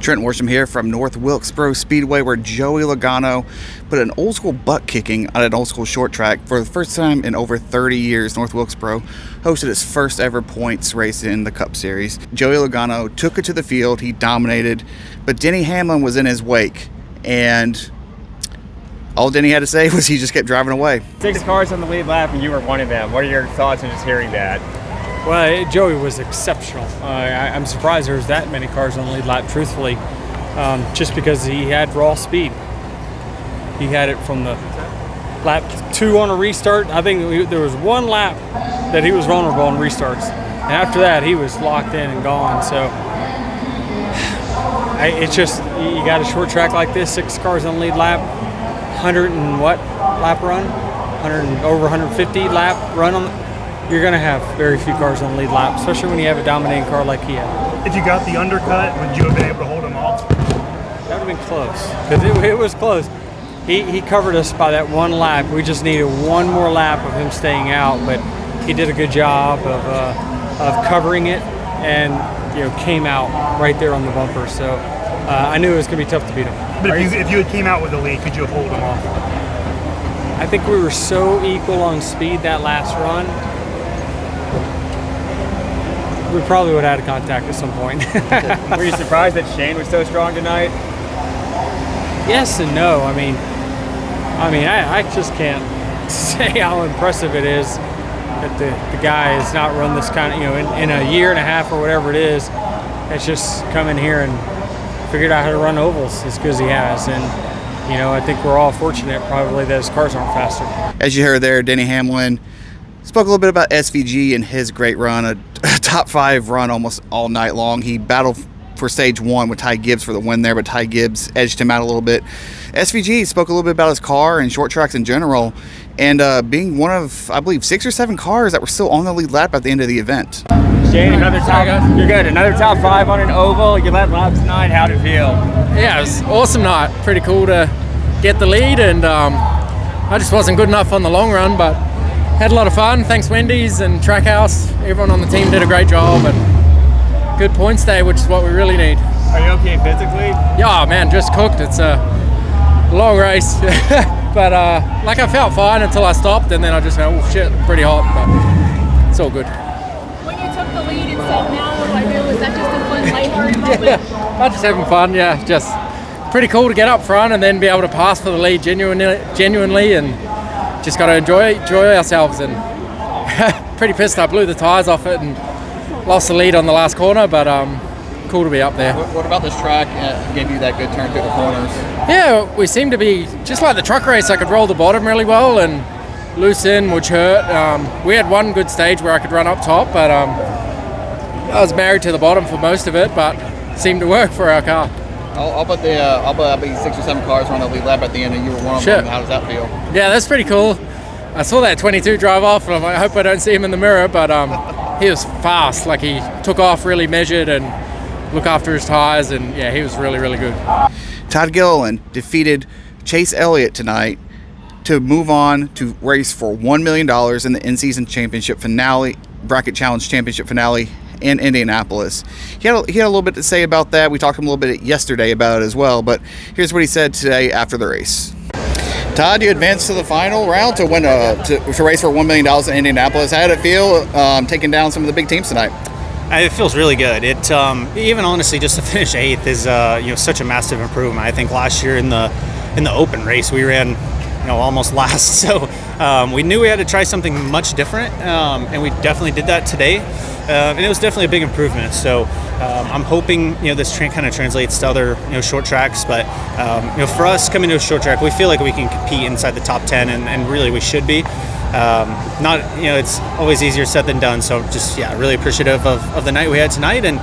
Trenton Worsham here from North Wilkesboro Speedway, where Joey Logano put an old school butt kicking on an old school short track. For the first time in over 30 years, North Wilkesboro hosted its first ever points race in the Cup Series. Joey Logano took it to the field, he dominated, but Denny Hamlin was in his wake, and all Denny had to say was he just kept driving away. 6 cars on the lead lap and you were one of them. What are your thoughts on just hearing that? Well, Joey was exceptional. I'm surprised there was that many cars on the lead lap, truthfully, just because he had raw speed. He had it from the lap 2 on a restart. I think there was one lap that he was vulnerable on restarts. And after that, he was locked in and gone. So it's just, you got a short track like this, 6 cars on the lead lap, 100 and what lap run? Over 150 lap run on. You're going to have very few cars on the lead lap, especially when you have a dominating car like he had. If you got the undercut, would you have been able to hold him off? That would have been close, because it was close. He covered us by that one lap. We just needed one more lap of him staying out, but he did a good job of covering it and came out right there on the bumper. So I knew it was going to be tough to beat him. But if you had came out with the lead, could you have hold him off? I think we were so equal on speed that last run. We probably would have had contact at some point. Were you surprised that Shane was so strong tonight? Yes and no. I mean, I just can't say how impressive it is that the guy has not run this kind of, in a year and a half or whatever it is, has just come in here and figured out how to run ovals as good as he has. And, I think we're all fortunate probably that his cars aren't faster. As you heard there, Denny Hamlin spoke a little bit about SVG and his great run, a top 5 run almost all night long. He battled for stage 1 with Ty Gibbs for the win there, but Ty Gibbs edged him out a little bit. SVG spoke a little bit about his car and short tracks in general, and being one of, I believe, 6 or 7 cars that were still on the lead lap at the end of the event. Shane, you're good. Another top 5 on an oval. You led laps tonight. How'd it feel? Yeah, it was an awesome night. Pretty cool to get the lead, and I just wasn't good enough on the long run, but had a lot of fun. Thanks Wendy's and Trackhouse. Everyone on the team did a great job, and good points day, which is what we really need. Are you okay physically? Yeah, man, just cooked. It's a long race, but I felt fine until I stopped, and then I just went, oh shit, pretty hot, but it's all good. When you took the lead and said, now what do I do? Was that just a fun, lighthearted moment? Yeah, I'm just having fun. Yeah, just pretty cool to get up front and then be able to pass for the lead genuinely, and just got to enjoy ourselves. And pretty pissed I blew the tires off it and lost the lead on the last corner, but cool to be up there. What about this track gave you that good turn through the corners? Yeah, we seem to be just like the truck race. I could roll the bottom really well and loose in, which hurt. We had one good stage where I could run up top, but I was married to the bottom for most of it, but it seemed to work for our car. I'll be 6 or 7 cars on the lead lap at the end, and you were one of them. How does that feel? Yeah, that's pretty cool. I saw that 22 drive off, and I hope I don't see him in the mirror, but he was fast. Like, he took off really measured and looked after his tires, and yeah, he was really, really good. Todd Gilliland defeated Chase Elliott tonight to move on to race for $1 million in the In-Season Championship Finale, Bracket Challenge Championship Finale in Indianapolis. He had a little bit to say about that. We talked to him a little bit yesterday about it as well, but here's what he said today after the race. Todd, you advanced to the final round to win to race for $1 million in Indianapolis. How did it feel taking down some of the big teams tonight? It feels really good. It even honestly, just to finish 8th is such a massive improvement. I think last year in the open race we ran almost last, so we knew we had to try something much different, and we definitely did that today, and it was definitely a big improvement. So I'm hoping this kind of translates to other short tracks, but for us coming to a short track, we feel like we can compete inside the top 10, and really we should be. It's always easier said than done, so just really appreciative of the night we had tonight, and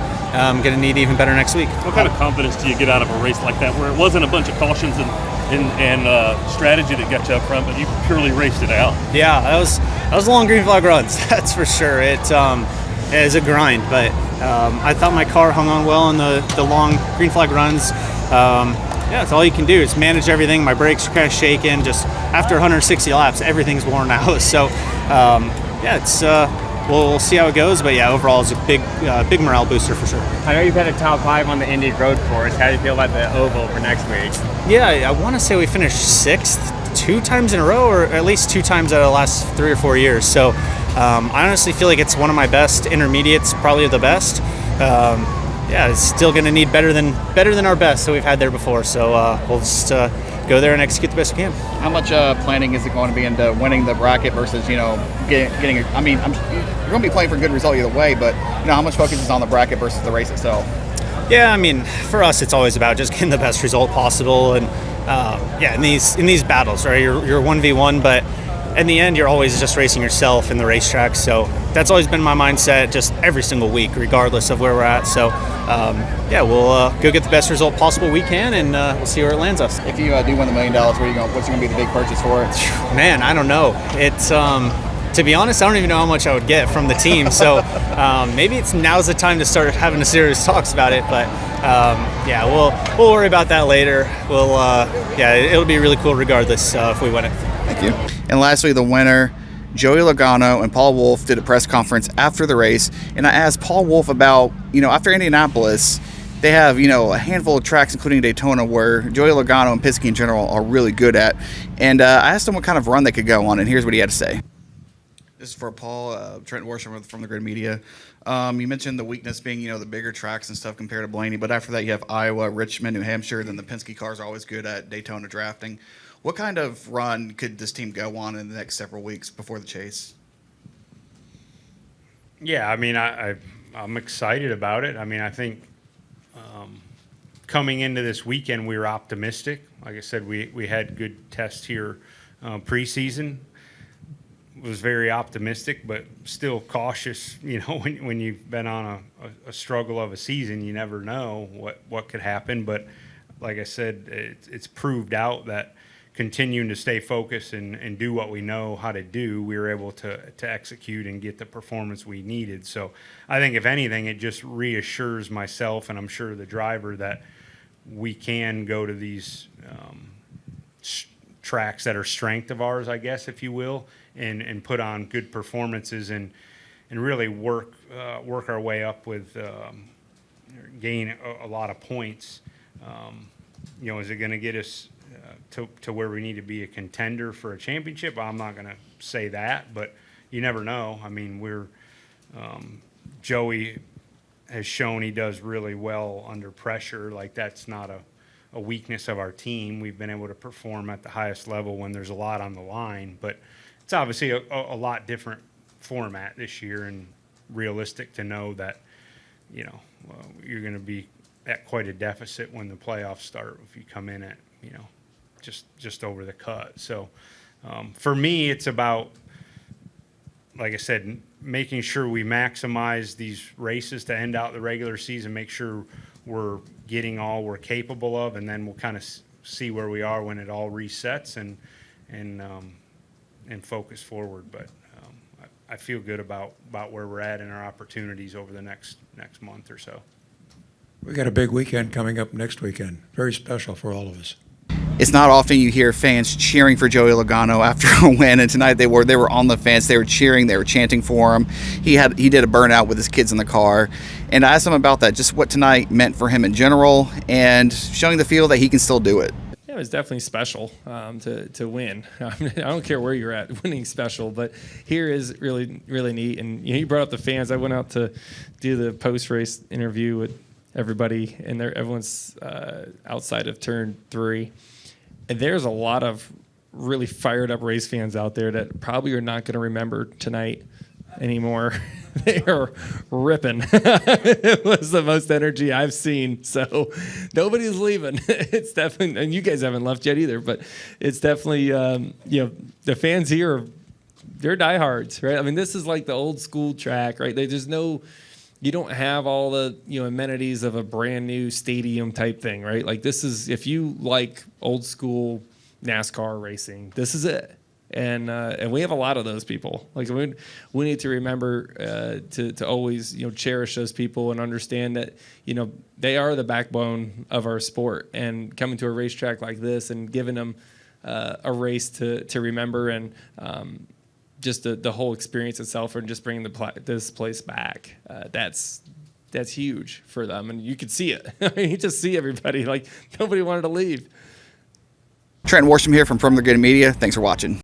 going to need even better next week. What kind of confidence do you get out of a race like that, where it wasn't a bunch of cautions and strategy that got you up front, but you purely raced it out? Yeah, that was long green flag runs, that's for sure. It is a grind, but I thought my car hung on well in the long green flag runs. It's all you can do is manage everything. My brakes are kind of shaking. Just after 160 laps, everything's worn out. So it's we'll see how it goes. But yeah, overall, it's a big morale booster for sure. I know you've had a top 5 on the Indy road course. How do you feel about the oval for next week? Yeah, I want to say we finished 6th 2 times in a row, or at least 2 times out of the last 3 or 4 years. So I honestly feel like it's one of my best intermediates, probably the best. Yeah, it's still going to need better than our best that we've had there before. So we'll just go there and execute the best we can. How much planning is it going to be into winning the bracket versus, getting a, I mean, you're going to be playing for a good result either way, but, how much focus is on the bracket versus the race itself? Yeah, I mean, for us, it's always about just getting the best result possible. And, in these battles, right, you're 1v1, but in the end, you're always just racing yourself in the racetrack. So that's always been my mindset just every single week, regardless of where we're at. So, we'll go get the best result possible we can, and we'll see where it lands us. If you do win the $1 million, what's going to be the big purchase for it? Man, I don't know. It's to be honest, I don't even know how much I would get from the team. So maybe now's the time to start having a serious talks about it. But we'll worry about that later. It'll be really cool regardless if we win it. Thank you. And lastly, the winner, Joey Logano and Paul Wolfe did a press conference after the race, and I asked Paul Wolfe about, after Indianapolis, they have, a handful of tracks, including Daytona, where Joey Logano and Penske in general are really good at. And I asked him what kind of run they could go on, and here's what he had to say. This is for Paul, Trenton Worsham from the Grid Media. You mentioned the weakness being, the bigger tracks and stuff compared to Blaney, but after that you have Iowa, Richmond, New Hampshire, then the Penske cars are always good at Daytona drafting. What kind of run could this team go on in the next several weeks before the chase? Yeah, I mean, I'm excited about it. I mean, I think coming into this weekend, we were optimistic. Like I said, we had good tests here preseason. Was very optimistic, but still cautious. When you've been on a struggle of a season, you never know what could happen. But like I said, it's proved out that continuing to stay focused and do what we know how to do, we were able to execute and get the performance we needed. So I think if anything, it just reassures myself, and I'm sure the driver, that we can go to these tracks that are strength of ours, I guess, if you will, and put on good performances and really work our way up with gain a lot of points. Is it going to get us to where we need to be a contender for a championship? I'm not going to say that, but you never know. I mean, Joey has shown he does really well under pressure. Like, that's not a weakness of our team. We've been able to perform at the highest level when there's a lot on the line, but it's obviously a lot different format this year, and realistic to know that, you're going to be at quite a deficit when the playoffs start if you come in at, just over the cut. So for me, it's about, like I said, making sure we maximize these races to end out the regular season, make sure we're getting all we're capable of, and then we'll kind of see where we are when it all resets and focus forward. But I feel good about where we're at and our opportunities over the next month or so. We got a big weekend coming up next weekend. Very special for all of us. It's not often you hear fans cheering for Joey Logano after a win, and tonight they were on the fence. They were cheering, they were chanting for him. He did a burnout with his kids in the car, and I asked him about that, just what tonight meant for him in general, and showing the field that he can still do it. Yeah, it was definitely special to win. I don't care where you're at, winning special, but here is really, really neat. And you brought up the fans. I went out to do the post-race interview with everybody, and everyone's outside of turn 3. And there's a lot of really fired up race fans out there that probably are not going to remember tonight anymore. They are ripping. It was the most energy I've seen. So nobody's leaving. It's definitely, and you guys haven't left yet either, but it's definitely, the fans here, they're diehards, right? I mean, this is like the old school track, right? You don't have all the amenities of a brand new stadium type thing, right? Like, this is, if you like old school NASCAR racing, this is it. And we have a lot of those people. Like, we need to remember to always cherish those people and understand that they are the backbone of our sport. And coming to a racetrack like this and giving them a race to remember and just the whole experience itself, and just bringing this place back, that's huge for them. And you could see it. I mean, you just see everybody, like nobody wanted to leave. Trenton Worsham here from the Good Media. Thanks for watching.